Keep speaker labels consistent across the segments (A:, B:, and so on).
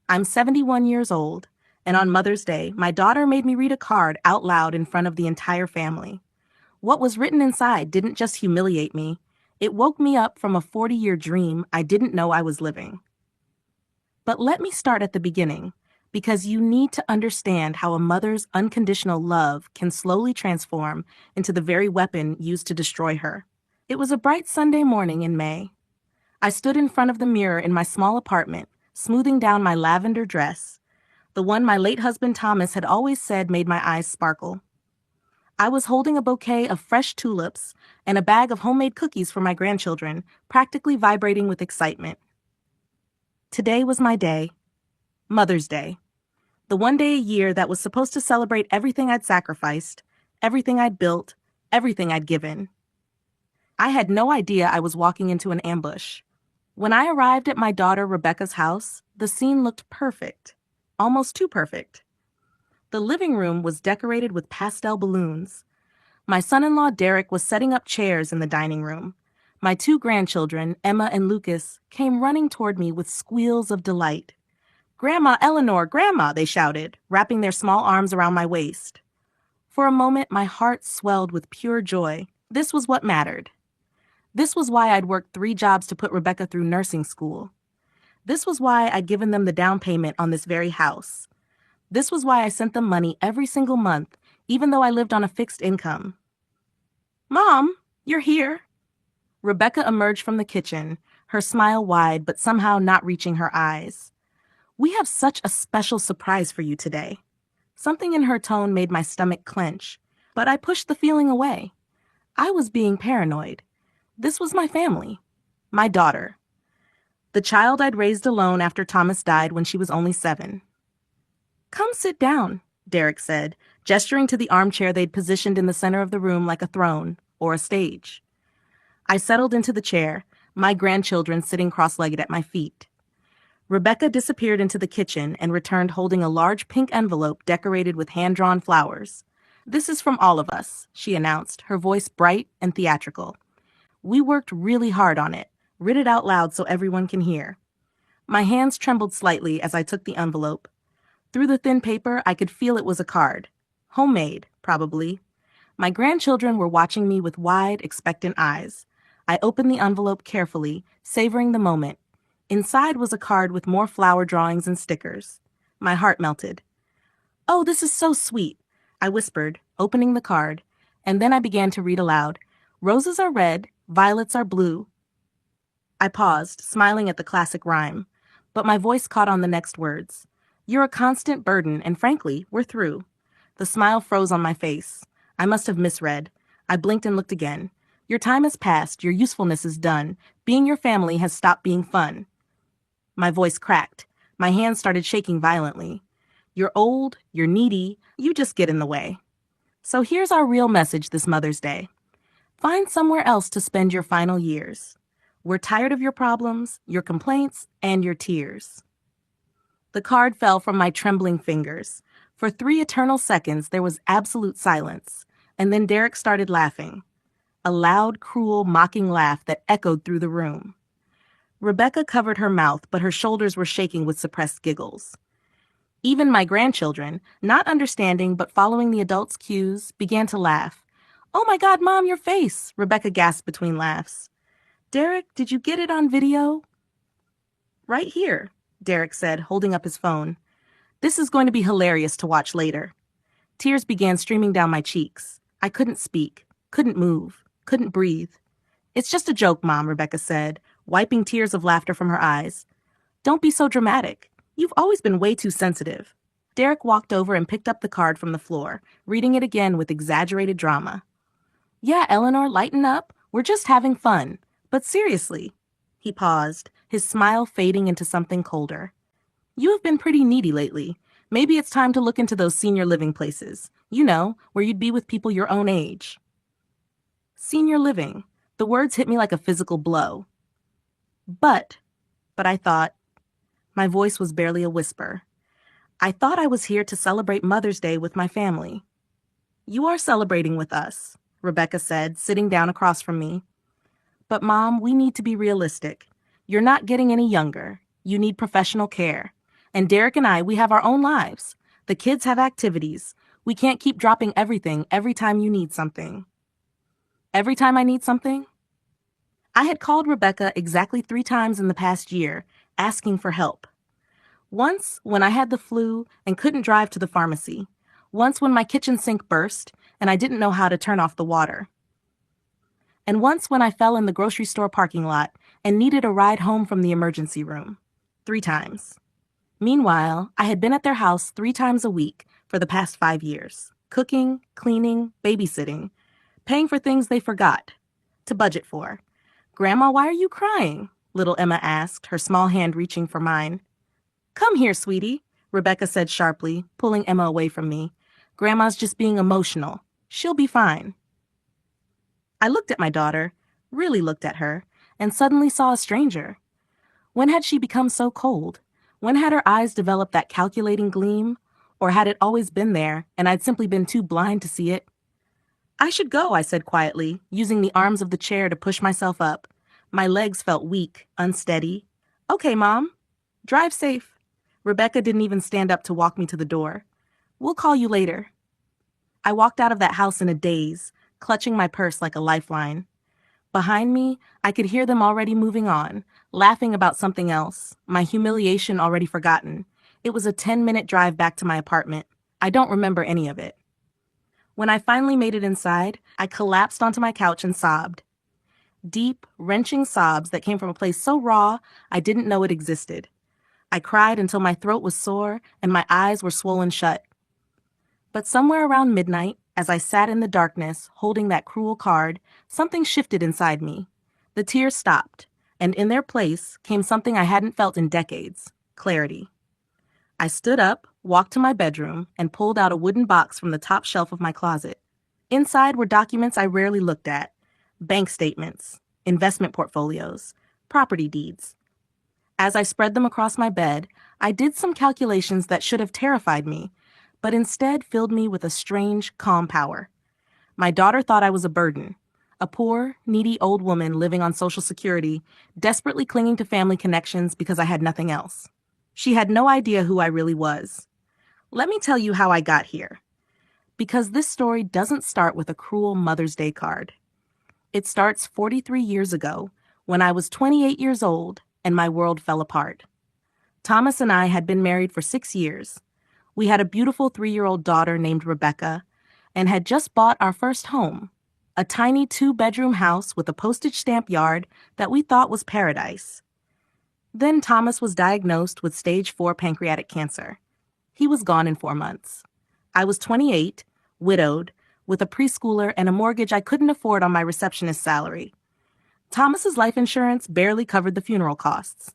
A: I'm 71 years old, and on Mother's Day, my daughter made me read a card out loud in front of the entire family. What was written inside didn't just humiliate me, it woke me up from a 40-year dream I didn't know I was living. But let me start at the beginning, because you need to understand how a mother's unconditional love can slowly transform into the very weapon used to destroy her. It was a bright Sunday morning in May. I stood in front of the mirror in my small apartment, smoothing down my lavender dress, the one my late husband Thomas had always said made my eyes sparkle. I was holding a bouquet of fresh tulips and a bag of homemade cookies for my grandchildren, practically vibrating with excitement. Today was my day, Mother's Day. The one day a year that was supposed to celebrate everything I'd sacrificed, everything I'd built, everything I'd given. I had no idea I was walking into an ambush. When I arrived at my daughter Rebecca's house, the scene looked perfect, almost too perfect. The living room was decorated with pastel balloons. My son-in-law Derek was setting up chairs in the dining room. My two grandchildren, Emma and Lucas, came running toward me with squeals of delight. "Grandma, Eleanor, Grandma," they shouted, wrapping their small arms around my waist. For a moment, my heart swelled with pure joy. This was what mattered. This was why I'd worked 3 jobs to put Rebecca through nursing school. This was why I'd given them the down payment on this very house. This was why I sent them money every single month, even though I lived on a fixed income. "Mom, you're here." Rebecca emerged from the kitchen, her smile wide but somehow not reaching her eyes. "We have such a special surprise for you today." Something in her tone made my stomach clench, but I pushed the feeling away. I was being paranoid. This was my family, my daughter, the child I'd raised alone after Thomas died when she was only 7. "Come sit down," Derek said, gesturing to the armchair they'd positioned in the center of the room like a throne or a stage. I settled into the chair, my grandchildren sitting cross-legged at my feet. Rebecca disappeared into the kitchen and returned holding a large pink envelope decorated with hand-drawn flowers. "This is from all of us," she announced, her voice bright and theatrical. "We worked really hard on it. Read it out loud so everyone can hear." My hands trembled slightly as I took the envelope. Through the thin paper, I could feel it was a card. Homemade, probably. My grandchildren were watching me with wide, expectant eyes. I opened the envelope carefully, savoring the moment. Inside was a card with more flower drawings and stickers. My heart melted. "Oh, this is so sweet," I whispered, opening the card, and then I began to read aloud. "Roses are red, violets are blue." I paused, smiling at the classic rhyme, but my voice caught on the next words. "You're a constant burden, and frankly, we're through." The smile froze on my face. I must have misread. I blinked and looked again. "Your time has passed, your usefulness is done. Being your family has stopped being fun." My voice cracked. My hands started shaking violently. "You're old, you're needy, you just get in the way." So here's our real message this Mother's Day. Find somewhere else to spend your final years. We're tired of your problems, your complaints, and your tears. The card fell from my trembling fingers. For 3 eternal seconds, there was absolute silence, and then Derek started laughing. A loud, cruel, mocking laugh that echoed through the room. Rebecca covered her mouth, but her shoulders were shaking with suppressed giggles. Even my grandchildren, not understanding but following the adults' cues, began to laugh. "Oh my God, Mom, your face!" Rebecca gasped between laughs. "Derek, did you get it on video?" "Right here," Derek said, holding up his phone. "This is going to be hilarious to watch later." Tears began streaming down my cheeks. I couldn't speak, couldn't move, couldn't breathe. "It's just a joke, Mom," Rebecca said, wiping tears of laughter from her eyes. "Don't be so dramatic. You've always been way too sensitive." Derek walked over and picked up the card from the floor, reading it again with exaggerated drama. "Yeah, Eleanor, lighten up. We're just having fun. But seriously." He paused, his smile fading into something colder. "You have been pretty needy lately. Maybe it's time to look into those senior living places. You know, where you'd be with people your own age." Senior living. The words hit me like a physical blow. But I thought, my voice was barely a whisper. I thought I was here to celebrate Mother's Day with my family. "You are celebrating with us," Rebecca said, sitting down across from me. "But Mom, we need to be realistic. You're not getting any younger. You need professional care. And Derek and I, we have our own lives. The kids have activities. We can't keep dropping everything every time you need something. Every time I need something? I had called Rebecca exactly 3 times in the past year, asking for help. Once when I had the flu and couldn't drive to the pharmacy. Once when my kitchen sink burst and I didn't know how to turn off the water. And once when I fell in the grocery store parking lot and needed a ride home from the emergency room. 3 times. Meanwhile, I had been at their house 3 times a week for the past 5 years, cooking, cleaning, babysitting, paying for things they forgot to budget for. "Grandma, why are you crying?" little Emma asked, her small hand reaching for mine. "Come here, sweetie," Rebecca said sharply, pulling Emma away from me. "Grandma's just being emotional. She'll be fine." I looked at my daughter, really looked at her, and suddenly saw a stranger. When had she become so cold? When had her eyes developed that calculating gleam? Or had it always been there, and I'd simply been too blind to see it? "I should go," I said quietly, using the arms of the chair to push myself up. My legs felt weak, unsteady. "Okay, Mom. Drive safe." Rebecca didn't even stand up to walk me to the door. "We'll call you later." I walked out of that house in a daze, clutching my purse like a lifeline. Behind me, I could hear them already moving on, laughing about something else, my humiliation already forgotten. It was a 10-minute drive back to my apartment. I don't remember any of it. When I finally made it inside, I collapsed onto my couch and sobbed. Deep, wrenching sobs that came from a place so raw I didn't know it existed. I cried until my throat was sore and my eyes were swollen shut. But somewhere around midnight, as I sat in the darkness, holding that cruel card, something shifted inside me. The tears stopped, and in their place came something I hadn't felt in decades: clarity. I stood up, walked to my bedroom, and pulled out a wooden box from the top shelf of my closet. Inside were documents I rarely looked at: bank statements, investment portfolios, property deeds. As I spread them across my bed, I did some calculations that should have terrified me, but instead filled me with a strange, calm power. My daughter thought I was a burden, a poor, needy old woman living on Social Security, desperately clinging to family connections because I had nothing else. She had no idea who I really was. Let me tell you how I got here. Because this story doesn't start with a cruel Mother's Day card. It starts 43 years ago, when I was 28 years old and my world fell apart. Thomas and I had been married for 6 years. We had a beautiful 3-year-old daughter named Rebecca and had just bought our first home, a tiny 2-bedroom house with a postage stamp yard that we thought was paradise. Then Thomas was diagnosed with stage 4 pancreatic cancer. He was gone in 4 months. I was 28, widowed, with a preschooler and a mortgage I couldn't afford on my receptionist's salary. Thomas's life insurance barely covered the funeral costs.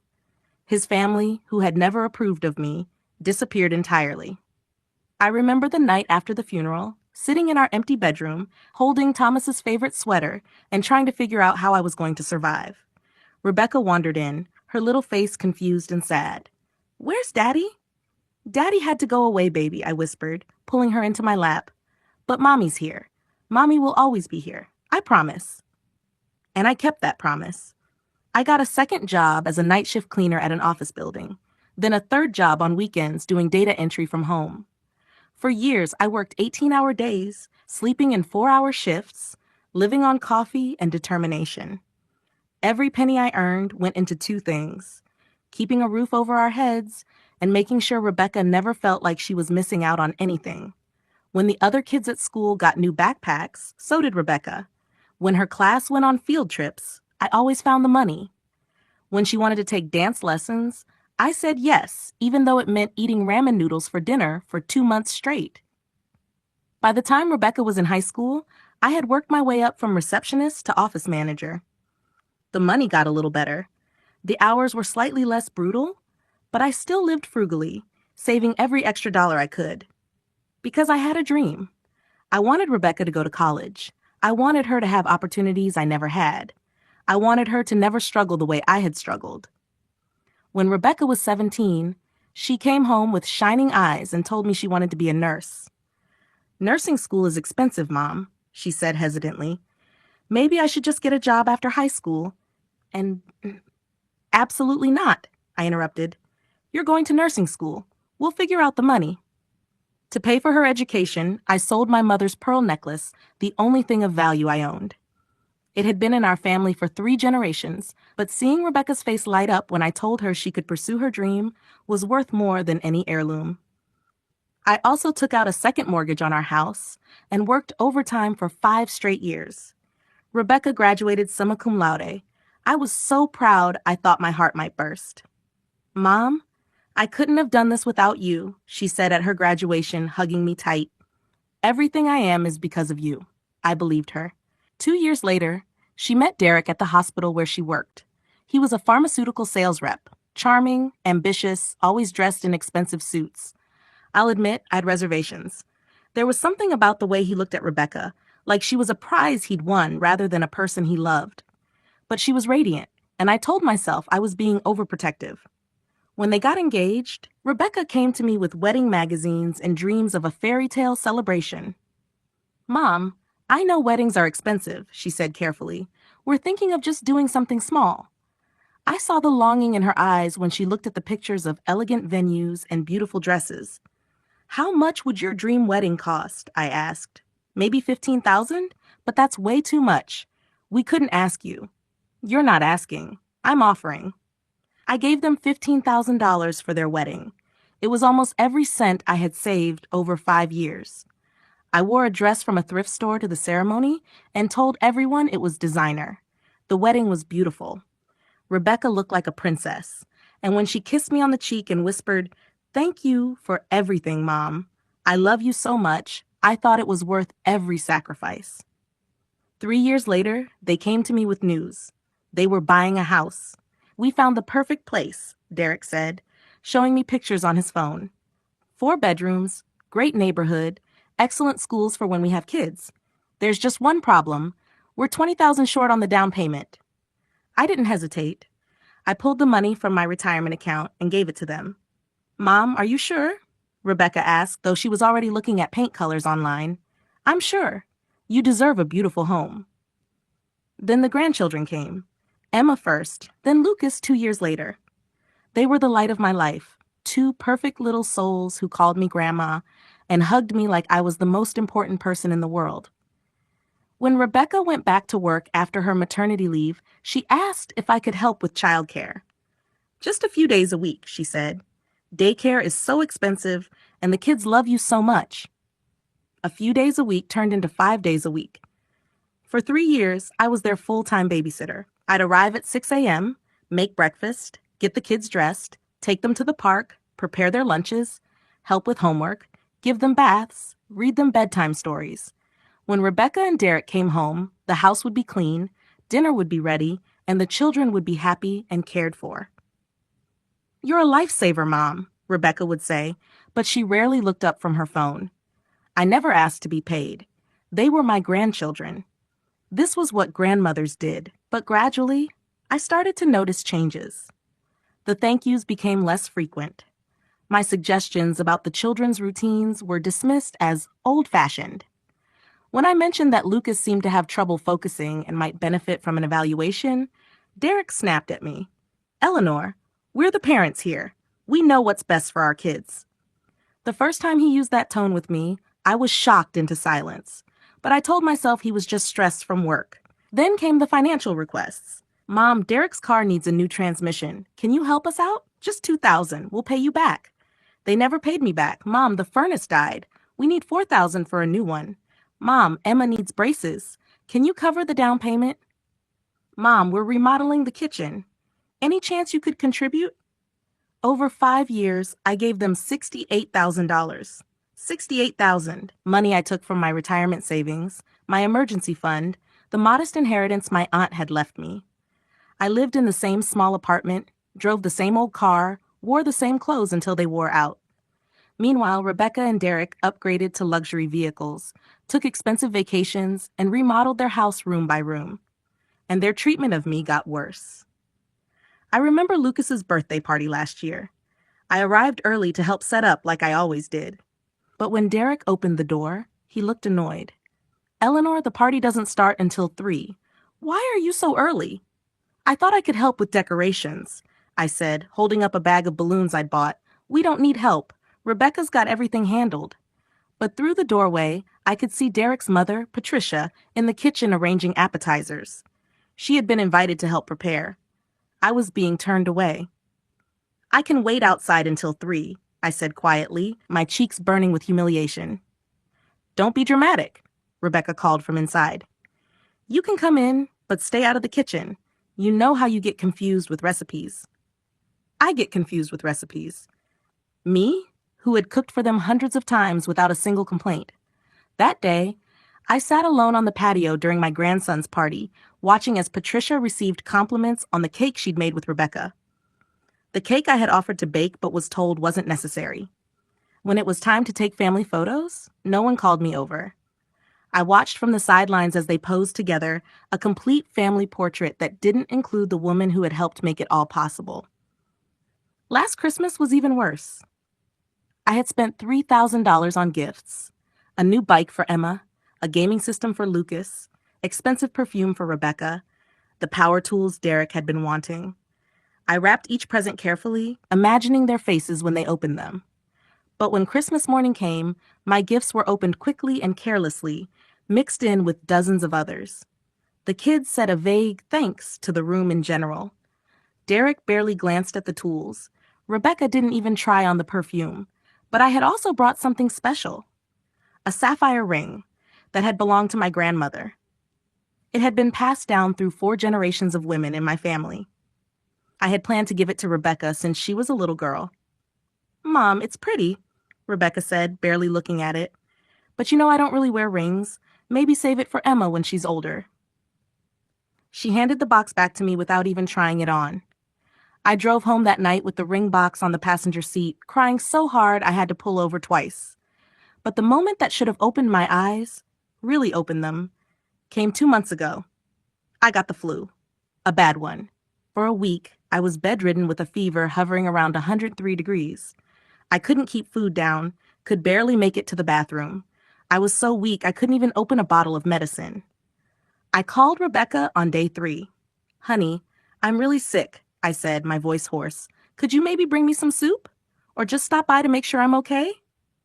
A: His family, who had never approved of me, disappeared entirely. I remember the night after the funeral, sitting in our empty bedroom, holding Thomas's favorite sweater and trying to figure out how I was going to survive. Rebecca wandered in, her little face confused and sad. "Where's Daddy?" "Daddy had to go away, baby," I whispered, pulling her into my lap. "But Mommy's here. Mommy will always be here. I promise." And I kept that promise. I got a second job as a night shift cleaner at an office building, then a third job on weekends doing data entry from home. For years, I worked 18-hour days, sleeping in 4-hour shifts, living on coffee and determination. Every penny I earned went into 2 things: keeping a roof over our heads and making sure Rebecca never felt like she was missing out on anything. When the other kids at school got new backpacks, so did Rebecca. When her class went on field trips, I always found the money. When she wanted to take dance lessons, I said yes, even though it meant eating ramen noodles for dinner for 2 months straight. By the time Rebecca was in high school, I had worked my way up from receptionist to office manager. The money got a little better. The hours were slightly less brutal, but I still lived frugally, saving every extra dollar I could. Because I had a dream. I wanted Rebecca to go to college. I wanted her to have opportunities I never had. I wanted her to never struggle the way I had struggled. When Rebecca was 17, she came home with shining eyes and told me she wanted to be a nurse. "Nursing school is expensive, Mom," she said hesitantly. "Maybe I should just get a job after high school." And absolutely not, I interrupted. You're going to nursing school. We'll figure out the money. To pay for her education, I sold my mother's pearl necklace, the only thing of value I owned. It had been in our family for 3 generations, but seeing Rebecca's face light up when I told her she could pursue her dream was worth more than any heirloom. I also took out a second mortgage on our house and worked overtime for 5 straight years. Rebecca graduated summa cum laude. I was so proud I thought my heart might burst. Mom, I couldn't have done this without you, she said at her graduation, hugging me tight. Everything I am is because of you. I believed her. 2 years later, she met Derek at the hospital where she worked. He was a pharmaceutical sales rep, charming, ambitious, always dressed in expensive suits. I'll admit, I'd reservations. There was something about the way he looked at Rebecca, like she was a prize he'd won rather than a person he loved. But she was radiant, and I told myself I was being overprotective. When they got engaged, Rebecca came to me with wedding magazines and dreams of a fairy tale celebration. Mom, I know weddings are expensive, she said carefully. We're thinking of just doing something small. I saw the longing in her eyes when she looked at the pictures of elegant venues and beautiful dresses. How much would your dream wedding cost? I asked. Maybe 15,000? But that's way too much. We couldn't ask you. You're not asking. I'm offering. I gave them $15,000 for their wedding. It was almost every cent I had saved over 5 years. I wore a dress from a thrift store to the ceremony and told everyone it was designer. The wedding was beautiful. Rebecca looked like a princess, and when she kissed me on the cheek and whispered, "Thank you for everything, Mom. I love you so much. I thought it was worth every sacrifice." 3 years later, they came to me with news. They were buying a house. "We found the perfect place," Derek said, showing me pictures on his phone. 4 bedrooms, great neighborhood, excellent schools for when we have kids. There's just one problem. We're 20,000 short on the down payment. I didn't hesitate. I pulled the money from my retirement account and gave it to them. "Mom, are you sure?" Rebecca asked, though she was already looking at paint colors online. "I'm sure. You deserve a beautiful home." Then the grandchildren came. Emma first, then Lucas 2 years later. They were the light of my life, 2 perfect little souls who called me grandma and hugged me like I was the most important person in the world. When Rebecca went back to work after her maternity leave, she asked if I could help with childcare. "Just a few days a week," she said. "Daycare is so expensive, and the kids love you so much." A few days a week turned into 5 days a week. For 3 years, I was their full-time babysitter. I'd arrive at 6 a.m., make breakfast, get the kids dressed, take them to the park, prepare their lunches, help with homework, give them baths, read them bedtime stories. When Rebecca and Derek came home, the house would be clean, dinner would be ready, and the children would be happy and cared for. "You're a lifesaver, Mom," Rebecca would say, but she rarely looked up from her phone. I never asked to be paid. They were my grandchildren. This was what grandmothers did, but gradually, I started to notice changes. The thank yous became less frequent. My suggestions about the children's routines were dismissed as old-fashioned. When I mentioned that Lucas seemed to have trouble focusing and might benefit from an evaluation, Derek snapped at me. "Eleanor, we're the parents here. We know what's best for our kids." The first time he used that tone with me, I was shocked into silence, but I told myself he was just stressed from work. Then came the financial requests. "Mom, Derek's car needs a new transmission. Can you help us out? Just 2,000. We'll pay you back." They never paid me back. "Mom, the furnace died. We need 4,000 for a new one." "Mom, Emma needs braces. Can you cover the down payment?" "Mom, we're remodeling the kitchen. Any chance you could contribute?" Over 5 years, I gave them $68,000. $68,000, money I took from my retirement savings, my emergency fund, the modest inheritance my aunt had left me. I lived in the same small apartment, drove the same old car, wore the same clothes until they wore out. Meanwhile, Rebecca and Derek upgraded to luxury vehicles, took expensive vacations, and remodeled their house room by room. And their treatment of me got worse. I remember Lucas's birthday party last year. I arrived early to help set up like I always did. But when Derek opened the door, he looked annoyed. "Eleanor, the party doesn't start until 3. Why are you so early?" "I thought I could help with decorations." I said, holding up a bag of balloons I'd bought. "We don't need help. Rebecca's got everything handled." But through the doorway, I could see Derek's mother, Patricia, in the kitchen arranging appetizers. She had been invited to help prepare. I was being turned away. "I can wait outside until 3, I said quietly, my cheeks burning with humiliation. "Don't be dramatic," Rebecca called from inside. "You can come in, but stay out of the kitchen. You know how you get confused with recipes." I get confused with recipes. Me, who had cooked for them hundreds of times without a single complaint. That day, I sat alone on the patio during my grandson's party, watching as Patricia received compliments on the cake she'd made with Rebecca. The cake I had offered to bake but was told wasn't necessary. When it was time to take family photos, no one called me over. I watched from the sidelines as they posed together, a complete family portrait that didn't include the woman who had helped make it all possible. Last Christmas was even worse. I had spent $3,000 on gifts: a new bike for Emma, a gaming system for Lucas, expensive perfume for Rebecca, the power tools Derek had been wanting. I wrapped each present carefully, imagining their faces when they opened them. But when Christmas morning came, my gifts were opened quickly and carelessly, mixed in with dozens of others. The kids said a vague thanks to the room in general. Derek barely glanced at the tools. Rebecca didn't even try on the perfume. But I had also brought something special: a sapphire ring that had belonged to my grandmother. It had been passed down through 4 generations of women in my family. I had planned to give it to Rebecca since she was a little girl. "Mom, it's pretty," Rebecca said, barely looking at it. "But I don't really wear rings. Maybe save it for Emma when she's older." She handed the box back to me without even trying it on. I drove home that night with the ring box on the passenger seat, crying so hard I had to pull over twice. But the moment that should have opened my eyes, really opened them, came 2 months ago. I got the flu. A bad one. For a week, I was bedridden with a fever hovering around 103 degrees. I couldn't keep food down, could barely make it to the bathroom. I was so weak I couldn't even open a bottle of medicine. I called Rebecca on day 3. "Honey, I'm really sick," I said, my voice hoarse. "Could you maybe bring me some soup? Or just stop by to make sure I'm okay?"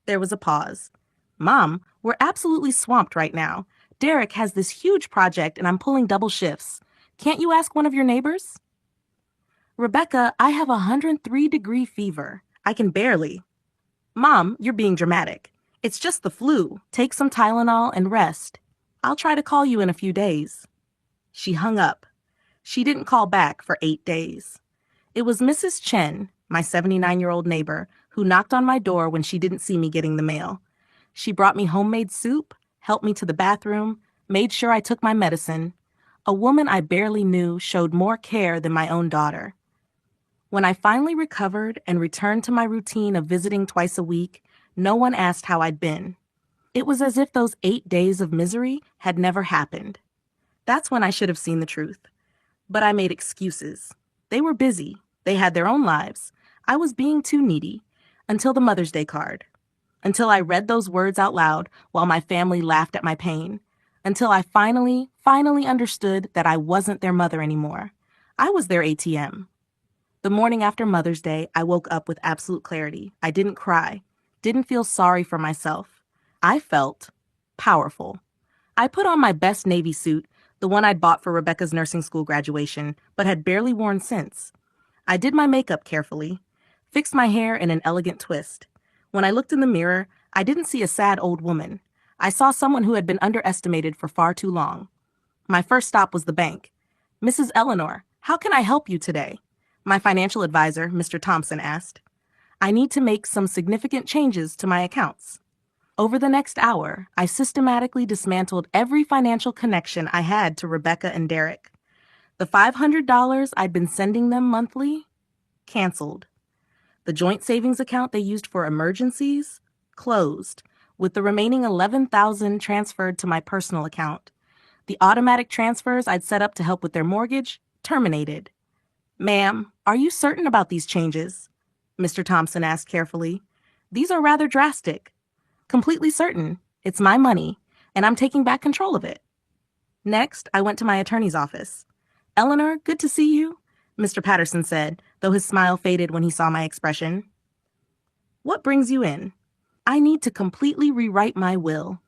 A: There was a pause. "Mom, we're absolutely swamped right now. Derek has this huge project and I'm pulling double shifts. Can't you ask one of your neighbors?" "Rebecca, I have a 103-degree fever. I can barely." "Mom, you're being dramatic. It's just the flu. Take some Tylenol and rest. I'll try to call you in a few days." She hung up. She didn't call back for 8 days. It was Mrs. Chen, my 79-year-old neighbor, who knocked on my door when she didn't see me getting the mail. She brought me homemade soup, helped me to the bathroom, made sure I took my medicine. A woman I barely knew showed more care than my own daughter. When I finally recovered and returned to my routine of visiting twice a week, no one asked how I'd been. It was as if those 8 days of misery had never happened. That's when I should have seen the truth. But I made excuses. They were busy. They had their own lives. I was being too needy. Until the Mother's Day card. Until I read those words out loud while my family laughed at my pain. Until I finally understood that I wasn't their mother anymore. I was their ATM. The morning after Mother's Day, I woke up with absolute clarity. I didn't cry. Didn't feel sorry for myself. I felt powerful. I put on my best Navy suit, the one I'd bought for Rebecca's nursing school graduation, but had barely worn since. I did my makeup carefully, fixed my hair in an elegant twist. When I looked in the mirror, I didn't see a sad old woman. I saw someone who had been underestimated for far too long. My first stop was the bank. "Mrs. Eleanor, how can I help you today?" My financial advisor, Mr. Thompson, asked. "I need to make some significant changes to my accounts." Over the next hour, I systematically dismantled every financial connection I had to Rebecca and Derek. The $500 I'd been sending them monthly? Canceled. The joint savings account they used for emergencies? Closed, with the remaining $11,000 transferred to my personal account. The automatic transfers I'd set up to help with their mortgage? Terminated. "Ma'am, are you certain about these changes?" Mr. Thompson asked carefully. "These are rather drastic." "Completely certain. It's my money, and I'm taking back control of it." Next, I went to my attorney's office. "Eleanor, good to see you. Mr. Patterson said, though his smile faded when he saw my expression. What brings you in? I need to completely rewrite my will.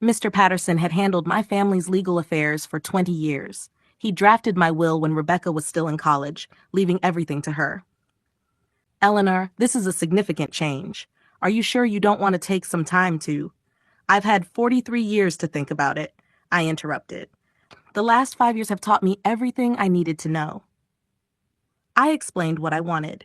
A: Mr. Patterson had handled my family's legal affairs for 20 years. He drafted my will when Rebecca was still in college, leaving everything to her. Eleanor, this is a significant change. Are you sure you don't want to take some time to? I've had 43 years to think about it, I interrupted. The last 5 years have taught me everything I needed to know. I explained what I wanted.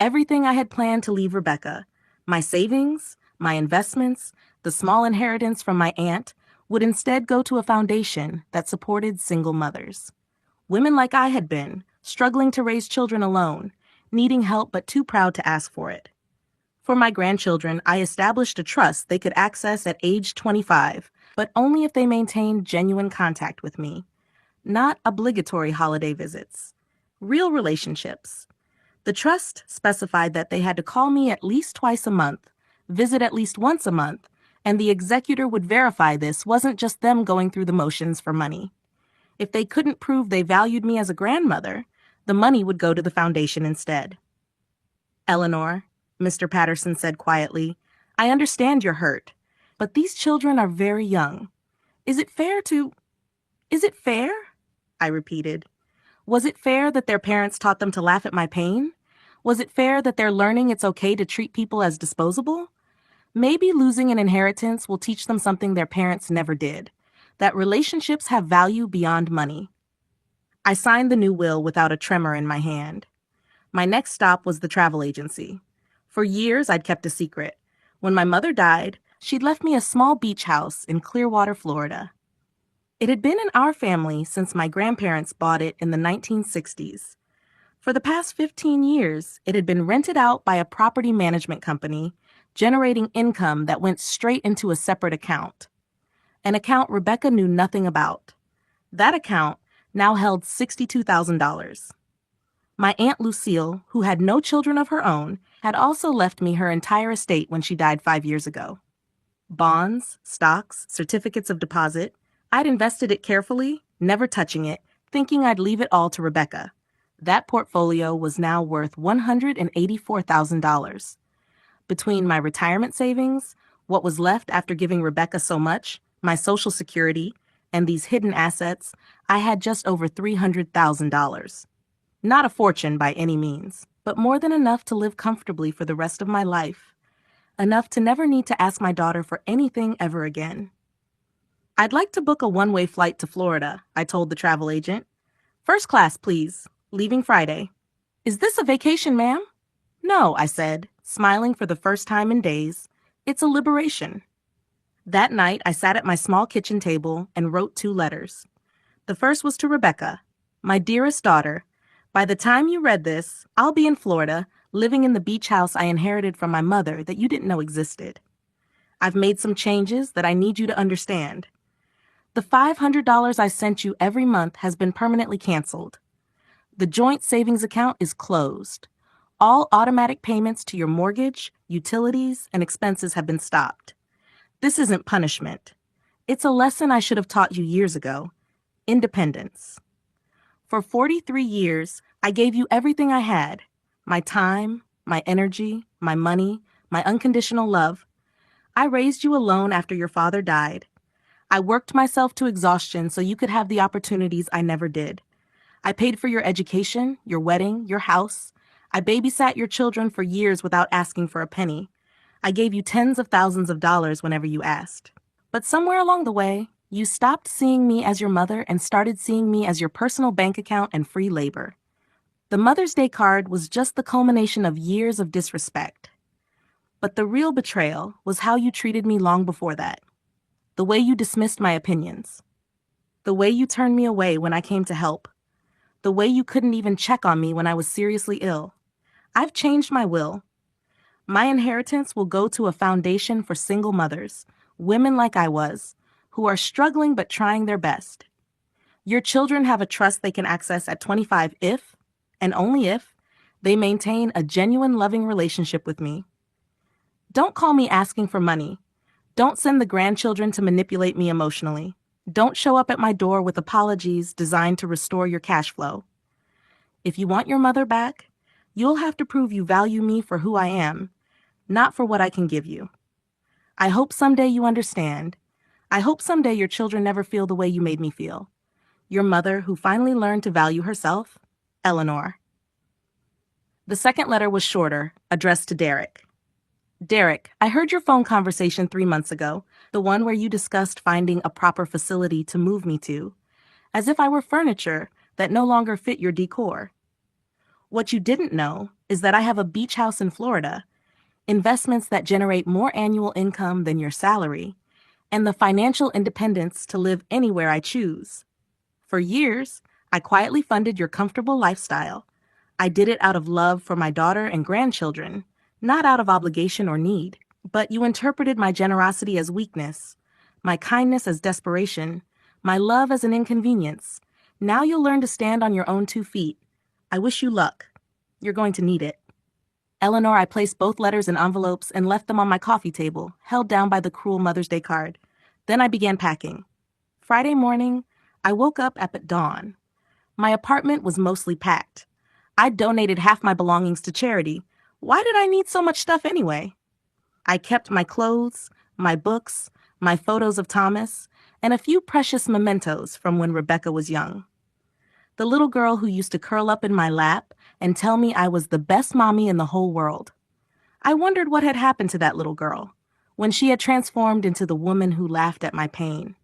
A: Everything I had planned to leave Rebecca, my savings, my investments, the small inheritance from my aunt, would instead go to a foundation that supported single mothers. Women like I had been, struggling to raise children alone, needing help but too proud to ask for it. For my grandchildren, I established a trust they could access at age 25, but only if they maintained genuine contact with me. Not obligatory holiday visits. Real relationships. The trust specified that they had to call me at least twice a month, visit at least once a month, and the executor would verify this wasn't just them going through the motions for money. If they couldn't prove they valued me as a grandmother, the money would go to the foundation instead. Eleanor, Mr. Patterson said quietly, I understand you're hurt, but these children are very young. Is it fair? I repeated. Was it fair that their parents taught them to laugh at my pain? Was it fair that they're learning it's okay to treat people as disposable? Maybe losing an inheritance will teach them something their parents never did, that relationships have value beyond money. I signed the new will without a tremor in my hand. My next stop was the travel agency. For years, I'd kept a secret. When my mother died, she'd left me a small beach house in Clearwater, Florida. It had been in our family since my grandparents bought it in the 1960s. For the past 15 years, it had been rented out by a property management company, generating income that went straight into a separate account. An account Rebecca knew nothing about. That account now held $62,000. My Aunt Lucille, who had no children of her own, had also left me her entire estate when she died 5 years ago. Bonds, stocks, certificates of deposit. I'd invested it carefully, never touching it, thinking I'd leave it all to Rebecca. That portfolio was now worth $184,000. Between my retirement savings, what was left after giving Rebecca so much, my Social Security, and these hidden assets, I had just over $300,000. Not a fortune by any means, but more than enough to live comfortably for the rest of my life. Enough to never need to ask my daughter for anything ever again. I'd like to book a one-way flight to Florida, I told the travel agent. First class, please. Leaving Friday. Is this a vacation, ma'am? No, I said, smiling for the first time in days. It's a liberation. That night, I sat at my small kitchen table and wrote 2 letters. The first was to Rebecca. My dearest daughter, by the time you read this, I'll be in Florida, living in the beach house I inherited from my mother that you didn't know existed. I've made some changes that I need you to understand. The $500 I sent you every month has been permanently canceled. The joint savings account is closed. All automatic payments to your mortgage, utilities, and expenses have been stopped. This isn't punishment. It's a lesson I should have taught you years ago. Independence. For 43 years, I gave you everything I had. My time, my energy, my money, my unconditional love. I raised you alone after your father died. I worked myself to exhaustion so you could have the opportunities I never did. I paid for your education, your wedding, your house. I babysat your children for years without asking for a penny. I gave you tens of thousands of dollars whenever you asked. But somewhere along the way, you stopped seeing me as your mother and started seeing me as your personal bank account and free labor. The Mother's Day card was just the culmination of years of disrespect. But the real betrayal was how you treated me long before that. The way you dismissed my opinions. The way you turned me away when I came to help. The way you couldn't even check on me when I was seriously ill. I've changed my will. My inheritance will go to a foundation for single mothers, women like I was, who are struggling but trying their best. Your children have a trust they can access at 25 if, and only if, they maintain a genuine loving relationship with me. Don't call me asking for money. Don't send the grandchildren to manipulate me emotionally. Don't show up at my door with apologies designed to restore your cash flow. If you want your mother back, you'll have to prove you value me for who I am, not for what I can give you. I hope someday you understand. I hope someday your children never feel the way you made me feel. Your mother who finally learned to value herself, Eleanor. The second letter was shorter, addressed to Derek. Derek, I heard your phone conversation 3 months ago, the one where you discussed finding a proper facility to move me to, as if I were furniture that no longer fit your decor. What you didn't know is that I have a beach house in Florida, investments that generate more annual income than your salary, and the financial independence to live anywhere I choose. For years, I quietly funded your comfortable lifestyle. I did it out of love for my daughter and grandchildren, not out of obligation or need. But you interpreted my generosity as weakness, my kindness as desperation, my love as an inconvenience. Now you'll learn to stand on your own 2 feet. I wish you luck. You're going to need it. Eleanor, I placed both letters in envelopes and left them on my coffee table, held down by the cruel Mother's Day card. Then I began packing. Friday morning, I woke up at dawn. My apartment was mostly packed. I donated half my belongings to charity. Why did I need so much stuff anyway? I kept my clothes, my books, my photos of Thomas, and a few precious mementos from when Rebecca was young. The little girl who used to curl up in my lap and tell me I was the best mommy in the whole world. I wondered what had happened to that little girl when she had transformed into the woman who laughed at my pain.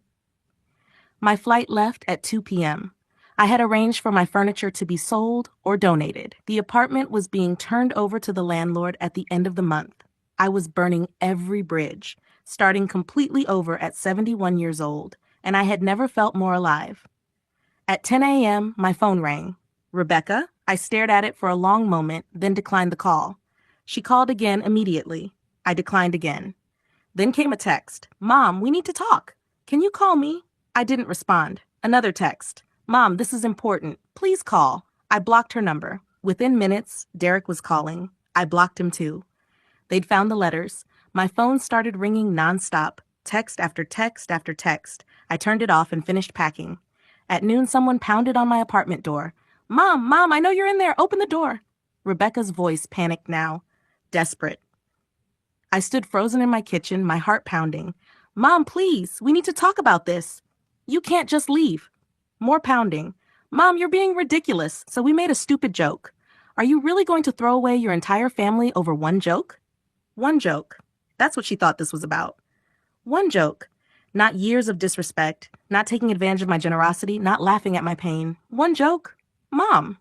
A: My flight left at 2 p.m. I had arranged for my furniture to be sold or donated. The apartment was being turned over to the landlord at the end of the month. I was burning every bridge, starting completely over at 71 years old, and I had never felt more alive. At 10 a.m., my phone rang. Rebecca? I stared at it for a long moment, then declined the call. She called again immediately. I declined again. Then came a text. Mom, we need to talk. Can you call me? I didn't respond. Another text. Mom, this is important. Please call. I blocked her number. Within minutes, Derek was calling. I blocked him too. They'd found the letters. My phone started ringing nonstop, text after text after text. I turned it off and finished packing. At noon, someone pounded on my apartment door. Mom, I know you're in there. Open the door. Rebecca's voice panicked now, desperate. I stood frozen in my kitchen, my heart pounding. Mom, please, we need to talk about this. You can't just leave. More pounding. Mom, you're being ridiculous, so we made a stupid joke. Are you really going to throw away your entire family over one joke? One joke. That's what she thought this was about. One joke. Not years of disrespect, not taking advantage of my generosity, not laughing at my pain. One joke. Mom.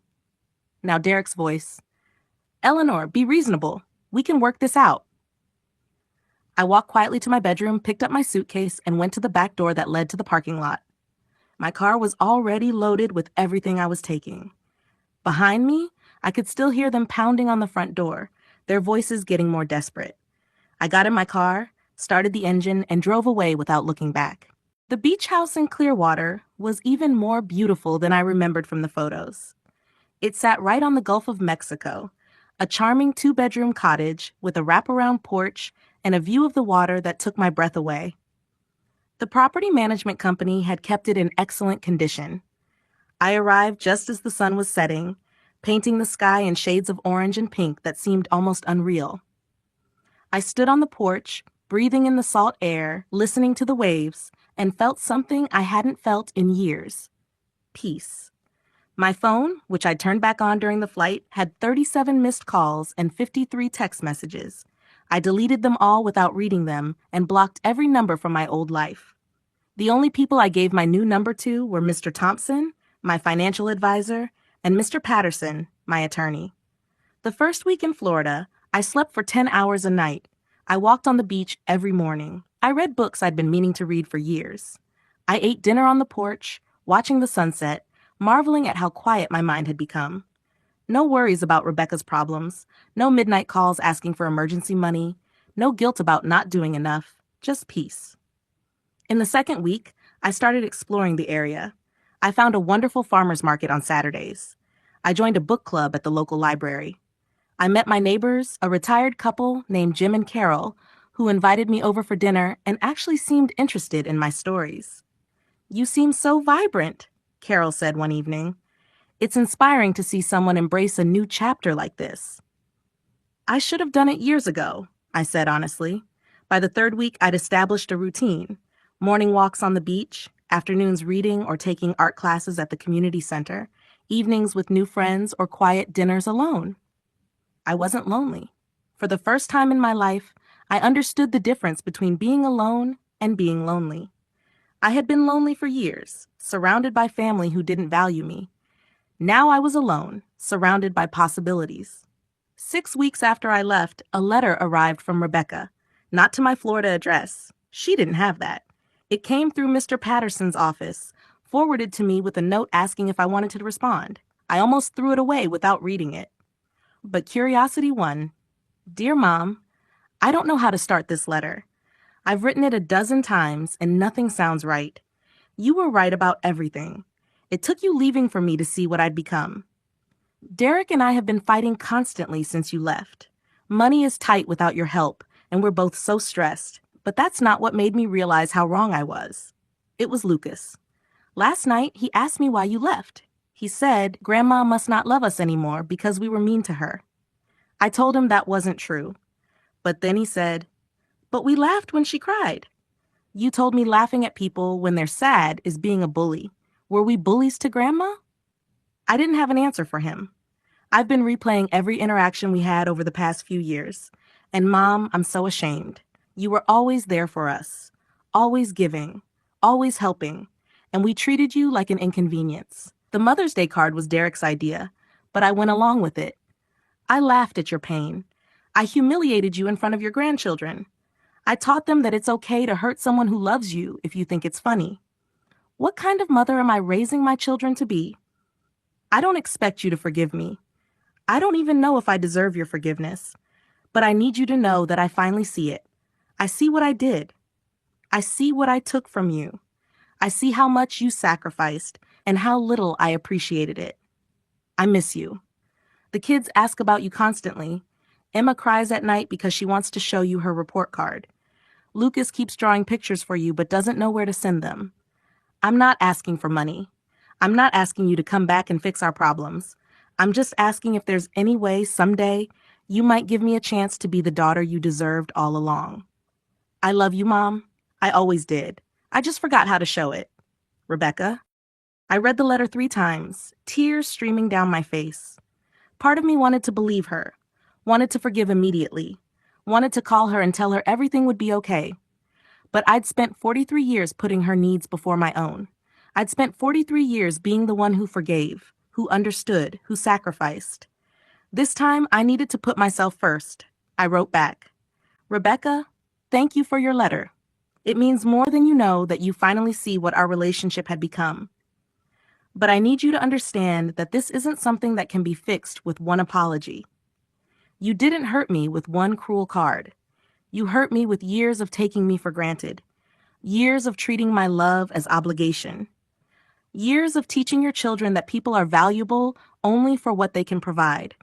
A: Now Derek's voice. Eleanor, be reasonable. We can work this out. I walked quietly to my bedroom, picked up my suitcase, and went to the back door that led to the parking lot. My car was already loaded with everything I was taking. Behind me, I could still hear them pounding on the front door, their voices getting more desperate. I got in my car, started the engine, and drove away without looking back. The beach house in Clearwater was even more beautiful than I remembered from the photos. It sat right on the Gulf of Mexico, a charming 2-bedroom cottage with a wraparound porch and a view of the water that took my breath away. The property management company had kept it in excellent condition. I arrived just as the sun was setting, painting the sky in shades of orange and pink that seemed almost unreal. I stood on the porch, breathing in the salt air, listening to the waves, and felt something I hadn't felt in years. Peace. My phone, which I turned back on during the flight, had 37 missed calls and 53 text messages. I deleted them all without reading them and blocked every number from my old life. The only people I gave my new number to were Mr. Thompson, my financial advisor, and Mr. Patterson, my attorney. The first week in Florida, I slept for 10 hours a night. I walked on the beach every morning. I read books I'd been meaning to read for years. I ate dinner on the porch, watching the sunset, marveling at how quiet my mind had become. No worries about Rebecca's problems, no midnight calls asking for emergency money, no guilt about not doing enough, just peace. In the second week, I started exploring the area. I found a wonderful farmer's market on Saturdays. I joined a book club at the local library. I met my neighbors, a retired couple named Jim and Carol, who invited me over for dinner and actually seemed interested in my stories. You seem so vibrant, Carol said one evening. It's inspiring to see someone embrace a new chapter like this. I should have done it years ago, I said honestly. By the third week, I'd established a routine. Morning walks on the beach, afternoons reading or taking art classes at the community center, evenings with new friends, or quiet dinners alone. I wasn't lonely. For the first time in my life, I understood the difference between being alone and being lonely. I had been lonely for years, surrounded by family who didn't value me. Now I was alone, surrounded by possibilities. 6 weeks after I left, a letter arrived from Rebecca, not to my Florida address. She didn't have that. It came through Mr. Patterson's office, forwarded to me with a note asking if I wanted to respond. I almost threw it away without reading it. But curiosity won. Dear Mom, I don't know how to start this letter. I've written it a dozen times and nothing sounds right. You were right about everything. It took you leaving for me to see what I'd become. Derek and I have been fighting constantly since you left. Money is tight without your help, and we're both so stressed. But that's not what made me realize how wrong I was. It was Lucas. Last night, he asked me why you left. He said Grandma must not love us anymore because we were mean to her. I told him that wasn't true. But then he said, but we laughed when she cried. You told me laughing at people when they're sad is being a bully. Were we bullies to Grandma? I didn't have an answer for him. I've been replaying every interaction we had over the past few years. And Mom, I'm so ashamed. You were always there for us. Always giving. Always helping. And we treated you like an inconvenience. The Mother's Day card was Derek's idea, but I went along with it. I laughed at your pain. I humiliated you in front of your grandchildren. I taught them that it's okay to hurt someone who loves you if you think it's funny. What kind of mother am I raising my children to be? I don't expect you to forgive me. I don't even know if I deserve your forgiveness. But I need you to know that I finally see it. I see what I did. I see what I took from you. I see how much you sacrificed and how little I appreciated it. I miss you. The kids ask about you constantly. Emma cries at night because she wants to show you her report card. Lucas keeps drawing pictures for you but doesn't know where to send them. I'm not asking for money. I'm not asking you to come back and fix our problems. I'm just asking if there's any way someday you might give me a chance to be the daughter you deserved all along. I love you, Mom. I always did. I just forgot how to show it. Rebecca. I read the letter 3 times, tears streaming down my face. Part of me wanted to believe her, wanted to forgive immediately, wanted to call her and tell her everything would be okay. But I'd spent 43 years putting her needs before my own. I'd spent 43 years being the one who forgave, who understood, who sacrificed. This time, I needed to put myself first. I wrote back, Rebecca, thank you for your letter. It means more than you know that you finally see what our relationship had become. But I need you to understand that this isn't something that can be fixed with one apology. You didn't hurt me with one cruel card. You hurt me with years of taking me for granted, years of treating my love as obligation, years of teaching your children that people are valuable only for what they can provide.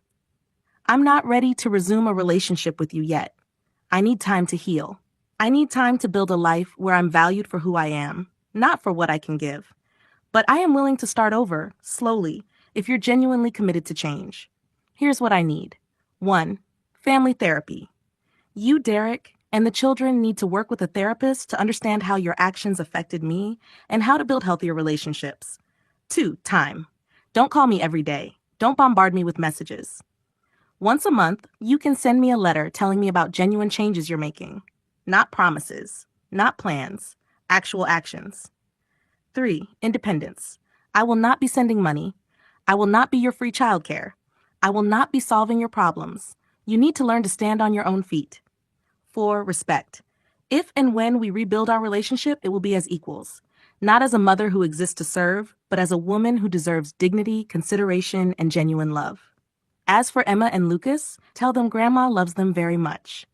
A: I'm not ready to resume a relationship with you yet. I need time to heal. I need time to build a life where I'm valued for who I am, not for what I can give. But I am willing to start over, slowly, if you're genuinely committed to change. Here's what I need. 1. Family therapy. You, Derek, and the children need to work with a therapist to understand how your actions affected me and how to build healthier relationships. 2. Time. Don't call me every day. Don't bombard me with messages. Once a month, you can send me a letter telling me about genuine changes you're making. Not promises, not plans, actual actions. 3. Independence. I will not be sending money. I will not be your free childcare. I will not be solving your problems. You need to learn to stand on your own feet. 4. Respect. If and when we rebuild our relationship, it will be as equals. Not as a mother who exists to serve, but as a woman who deserves dignity, consideration, and genuine love. As for Emma and Lucas, tell them Grandma loves them very much.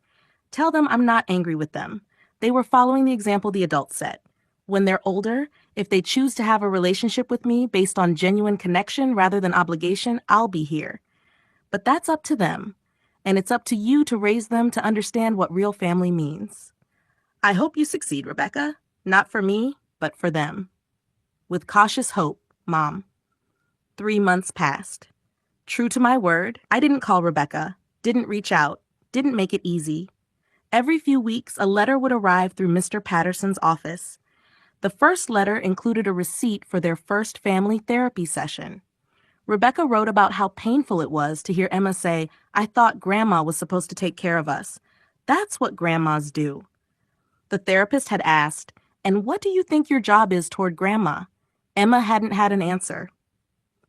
A: Tell them I'm not angry with them. They were following the example the adults set. When they're older, if they choose to have a relationship with me based on genuine connection rather than obligation, I'll be here. But that's up to them. And it's up to you to raise them to understand what real family means. I hope you succeed, Rebecca. Not for me, but for them. With cautious hope, Mom. 3 months passed. True to my word, I didn't call Rebecca, didn't reach out, didn't make it easy. Every few weeks, a letter would arrive through Mr. Patterson's office. The first letter included a receipt for their first family therapy session. Rebecca wrote about how painful it was to hear Emma say, "I thought Grandma was supposed to take care of us. That's what grandmas do." The therapist had asked, "And what do you think your job is toward Grandma?" Emma hadn't had an answer.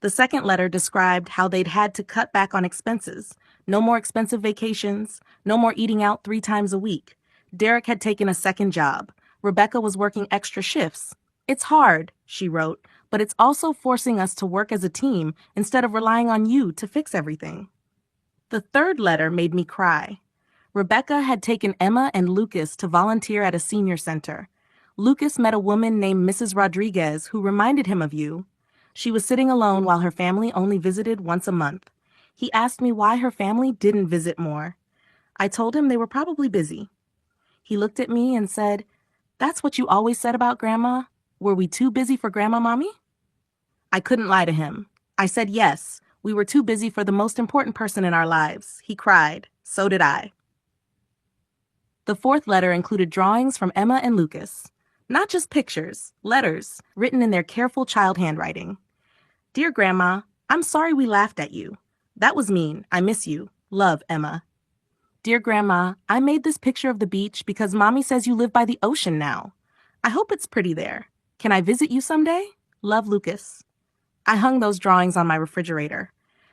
A: The second letter described how they'd had to cut back on expenses. No more expensive vacations, no more eating out 3 times a week. Derek had taken a second job. Rebecca was working extra shifts. "It's hard," she wrote, "but it's also forcing us to work as a team instead of relying on you to fix everything." The third letter made me cry. Rebecca had taken Emma and Lucas to volunteer at a senior center. Lucas met a woman named Mrs. Rodriguez who reminded him of you. She was sitting alone while her family only visited once a month. He asked me why her family didn't visit more. I told him they were probably busy. He looked at me and said, "That's what you always said about Grandma? Were we too busy for Grandma, Mommy?" I couldn't lie to him. I said yes, we were too busy for the most important person in our lives. He cried. So did I. The fourth letter included drawings from Emma and Lucas. Not just pictures, letters, written in their careful child handwriting. "Dear Grandma, I'm sorry we laughed at you. That was mean. I miss you. Love, Emma." "Dear Grandma, I made this picture of the beach because Mommy says you live by the ocean now. I hope it's pretty there. Can I visit you someday? Love, Lucas." I hung those drawings on my refrigerator.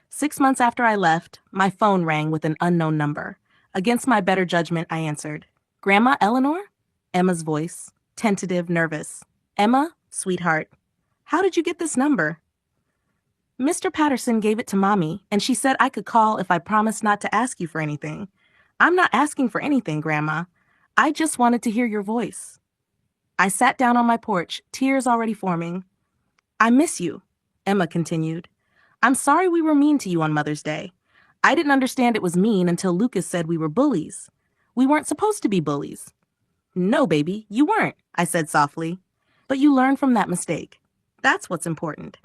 A: 6 months after I left, my phone rang with an unknown number. Against my better judgment, I answered. "Grandma Eleanor?" Emma's voice, tentative, nervous. "Emma, sweetheart, how did you get this number?" "Mr. Patterson gave it to Mommy, and she said I could call if I promised not to ask you for anything." "I'm not asking for anything, Grandma. I just wanted to hear your voice." I sat down on my porch, tears already forming. "I miss you," Emma continued. "I'm sorry we were mean to you on Mother's Day. I didn't understand it was mean until Lucas said we were bullies. We weren't supposed to be bullies." "No, baby, you weren't," I said softly. "But you learned from that mistake. That's what's important."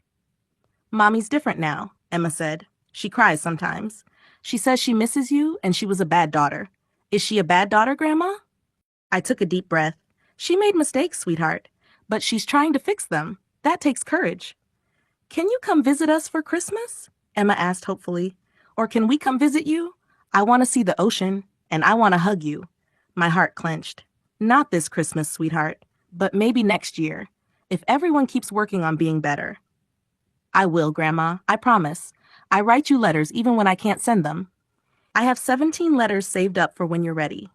A: "Mommy's different now," Emma said. "She cries sometimes. She says she misses you and she was a bad daughter. Is she a bad daughter, Grandma?" I took a deep breath. "She made mistakes, sweetheart, but she's trying to fix them. That takes courage." "Can you come visit us for Christmas?" Emma asked hopefully. "Or can we come visit you? I want to see the ocean, and I want to hug you." My heart clenched. "Not this Christmas, sweetheart, but maybe next year, if everyone keeps working on being better." "I will, Grandma, I promise. I write you letters even when I can't send them. I have 17 letters saved up for when you're ready."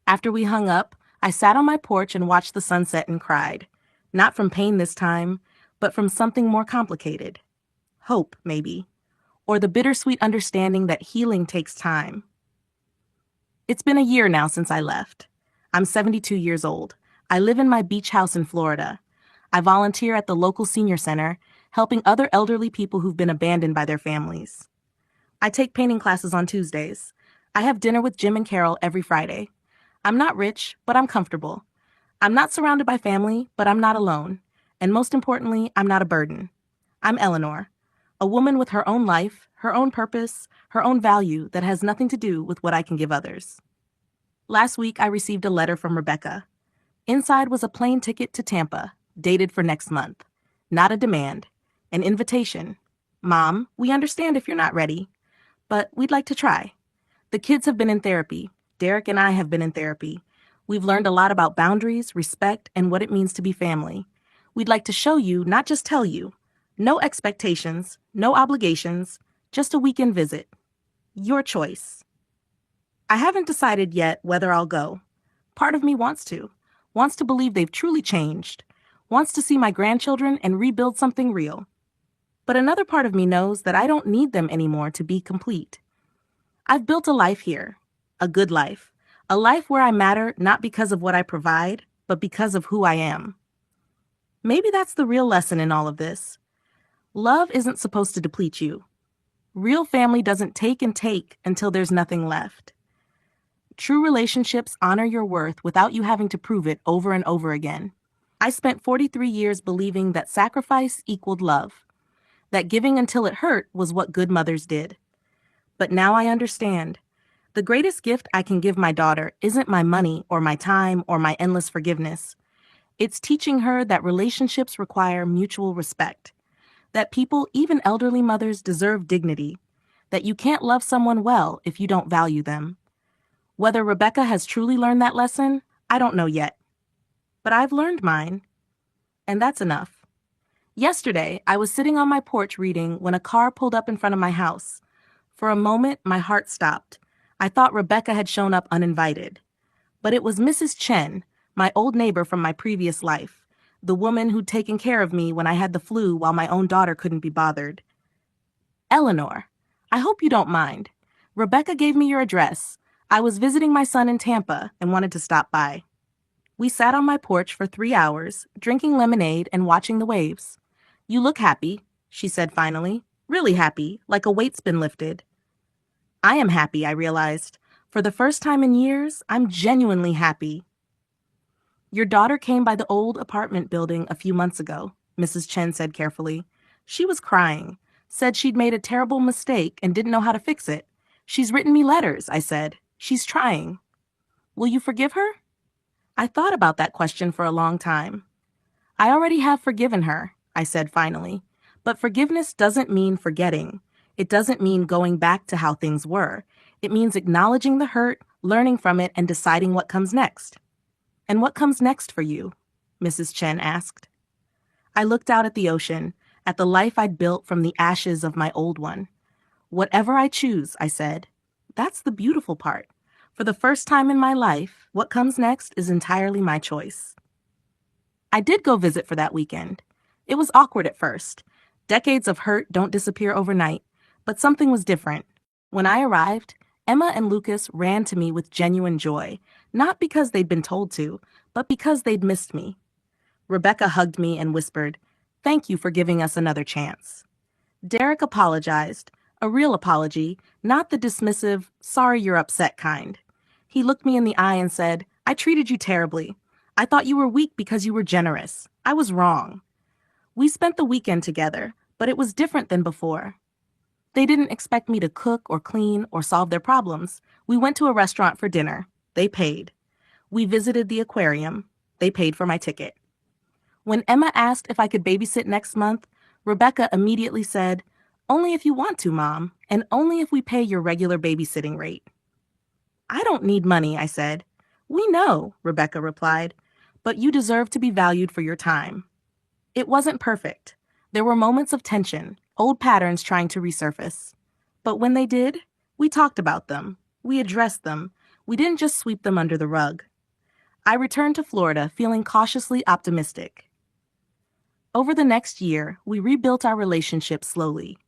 A: After we hung up, I sat on my porch and watched the sunset and cried. Not from pain this time, but from something more complicated. Hope, maybe. Or the bittersweet understanding that healing takes time. It's been a year now since I left. I'm 72 years old. I live in my beach house in Florida. I volunteer at the local senior center, helping other elderly people who've been abandoned by their families. I take painting classes on Tuesdays. I have dinner with Jim and Carol every Friday. I'm not rich, but I'm comfortable. I'm not surrounded by family, but I'm not alone. And most importantly, I'm not a burden. I'm Eleanor, a woman with her own life, her own purpose, her own value that has nothing to do with what I can give others. Last week, I received a letter from Rebecca. Inside was a plane ticket to Tampa, dated for next month. Not a demand, an invitation. "Mom, we understand if you're not ready, but we'd like to try. The kids have been in therapy. Derek and I have been in therapy. We've learned a lot about boundaries, respect, and what it means to be family. We'd like to show you, not just tell you. No expectations, no obligations, just a weekend visit. Your choice." I haven't decided yet whether I'll go. Part of me wants to believe they've truly changed, wants to see my grandchildren and rebuild something real. But another part of me knows that I don't need them anymore to be complete. I've built a life here, a good life, a life where I matter not because of what I provide, but because of who I am. Maybe that's the real lesson in all of this. Love isn't supposed to deplete you. Real family doesn't take and take until there's nothing left. True relationships honor your worth without you having to prove it over and over again. I spent 43 years believing that sacrifice equaled love. that giving until it hurt was what good mothers did. But now I understand. The greatest gift I can give my daughter isn't my money or my time or my endless forgiveness. It's teaching her that relationships require mutual respect, that people, even elderly mothers, deserve dignity, that you can't love someone well if you don't value them. Whether Rebecca has truly learned that lesson, I don't know yet. But I've learned mine, and that's enough. Yesterday, I was sitting on my porch reading when a car pulled up in front of my house. For a moment, my heart stopped. I thought Rebecca had shown up uninvited. But it was Mrs. Chen, my old neighbor from my previous life, the woman who'd taken care of me when I had the flu while my own daughter couldn't be bothered. Eleanor, I hope you don't mind. Rebecca gave me your address. I was visiting my son in Tampa and wanted to stop by. We sat on my porch for 3 hours, drinking lemonade and watching the waves. You look happy, she said finally. Really happy, like a weight's been lifted. I am happy, I realized. For the first time in years, I'm genuinely happy. Your daughter came by the old apartment building a few months ago, Mrs. Chen said carefully. She was crying, said she'd made a terrible mistake and didn't know how to fix it. She's written me letters, I said. She's trying. Will you forgive her? I thought about that question for a long time. I already have forgiven her, I said finally. But forgiveness doesn't mean forgetting. It doesn't mean going back to how things were. It means acknowledging the hurt, learning from it, and deciding what comes next. And what comes next for you? Mrs. Chen asked. I looked out at the ocean, at the life I'd built from the ashes of my old one. Whatever I choose, I said. That's the beautiful part. For the first time in my life, what comes next is entirely my choice. I did go visit for that weekend. It was awkward at first. Decades of hurt don't disappear overnight, but something was different. When I arrived, Emma and Lucas ran to me with genuine joy, not because they'd been told to, but because they'd missed me. Rebecca hugged me and whispered, "Thank you for giving us another chance." Derek apologized, a real apology, not the dismissive, sorry you're upset kind. He looked me in the eye and said, "I treated you terribly. I thought you were weak because you were generous. I was wrong." We spent the weekend together, but it was different than before. They didn't expect me to cook or clean or solve their problems. We went to a restaurant for dinner. They paid. We visited the aquarium. They paid for my ticket. When Emma asked if I could babysit next month, Rebecca immediately said, "Only if you want to, Mom, and only if we pay your regular babysitting rate." "I don't need money," I said. "We know," Rebecca replied, "but you deserve to be valued for your time." It wasn't perfect. There were moments of tension, old patterns trying to resurface. But when they did, we talked about them. We addressed them. We didn't just sweep them under the rug. I returned to Florida feeling cautiously optimistic. Over the next year, we rebuilt our relationship slowly.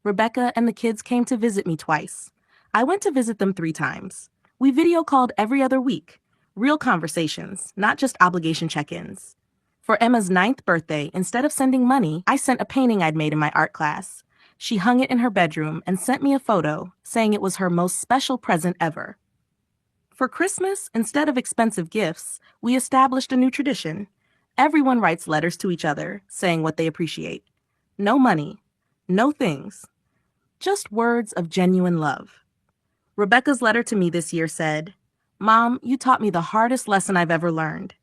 A: Rebecca and the kids came to visit me twice. I went to visit them 3 times. We video called every other week. Real conversations, not just obligation check-ins. For Emma's 9th birthday, instead of sending money, I sent a painting I'd made in my art class. She hung it in her bedroom and sent me a photo, saying it was her most special present ever. For Christmas, instead of expensive gifts, we established a new tradition. Everyone writes letters to each other, saying what they appreciate. No money, no things, just words of genuine love. Rebecca's letter to me this year said, "Mom, you taught me the hardest lesson I've ever learned.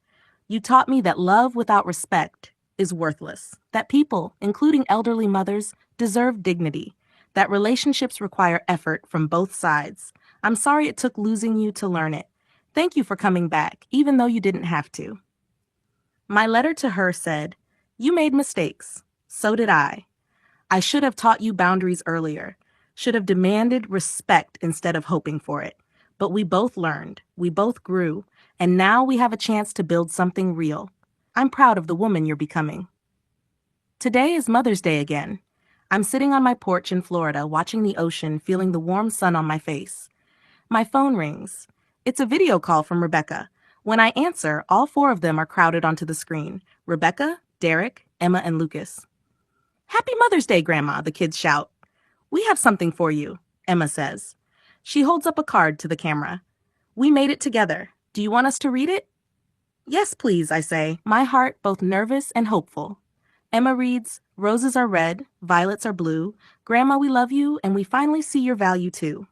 A: You taught me that love without respect is worthless, that people, including elderly mothers, deserve dignity, that relationships require effort from both sides. I'm sorry it took losing you to learn it. Thank you for coming back, even though you didn't have to." My letter to her said, "You made mistakes. So did I. I should have taught you boundaries earlier, should have demanded respect instead of hoping for it. But we both learned, we both grew, and now we have a chance to build something real. I'm proud of the woman you're becoming." Today is Mother's Day again. I'm sitting on my porch in Florida, watching the ocean, feeling the warm sun on my face. My phone rings. It's a video call from Rebecca. When I answer, all 4 of them are crowded onto the screen. Rebecca, Derek, Emma, and Lucas. "Happy Mother's Day, Grandma," the kids shout. "We have something for you," Emma says. She holds up a card to the camera. "We made it together. Do you want us to read it?" "Yes, please," I say, my heart both nervous and hopeful. Emma reads, "Roses are red, violets are blue. Grandma, we love you, and we finally see your value too."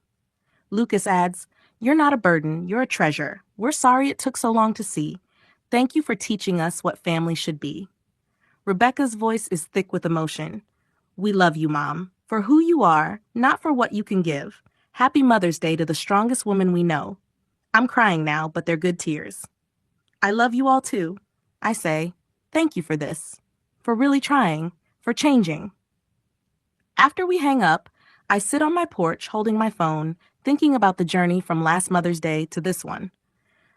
A: Lucas adds, "You're not a burden, you're a treasure. We're sorry it took so long to see. Thank you for teaching us what family should be." Rebecca's voice is thick with emotion. "We love you, Mom, for who you are, not for what you can give. Happy Mother's Day to the strongest woman we know." I'm crying now, but they're good tears. I love you all too. I say, thank you for this, for really trying, for changing. After we hang up, I sit on my porch holding my phone, thinking about the journey from last Mother's Day to this one.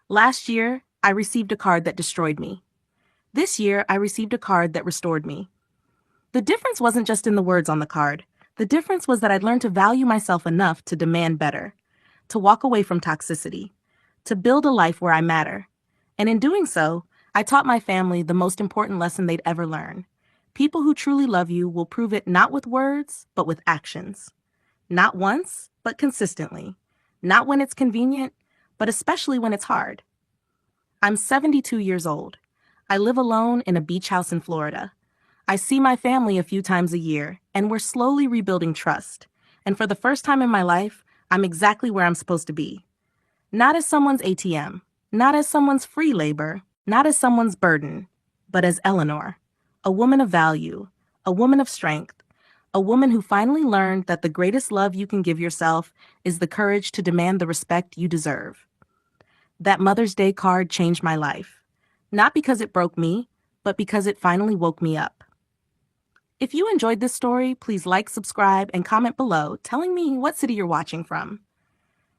A: Last year, I received a card that destroyed me. This year, I received a card that restored me. The difference wasn't just in the words on the card. The difference was that I'd learned to value myself enough to demand better, to walk away from toxicity, to build a life where I matter. And in doing so, I taught my family the most important lesson they'd ever learn. People who truly love you will prove it not with words, but with actions. Not once, but consistently. Not when it's convenient, but especially when it's hard. I'm 72 years old. I live alone in a beach house in Florida. I see my family a few times a year, and we're slowly rebuilding trust. And for the first time in my life, I'm exactly where I'm supposed to be. Not as someone's ATM, not as someone's free labor, not as someone's burden, but as Eleanor, a woman of value, a woman of strength, a woman who finally learned that the greatest love you can give yourself is the courage to demand the respect you deserve. That Mother's Day card changed my life, not because it broke me, but because it finally woke me up. If you enjoyed this story, please like, subscribe, and comment below telling me what city you're watching from.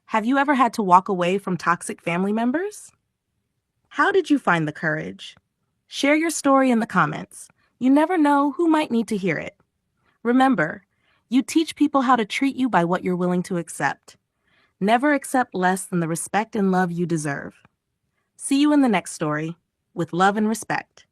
A: Have you ever had to walk away from toxic family members? How did you find the courage? Share your story in the comments. You never know who might need to hear it. Remember, you teach people how to treat you by what you're willing to accept. Never accept less than the respect and love you deserve. See you in the next story, with love and respect.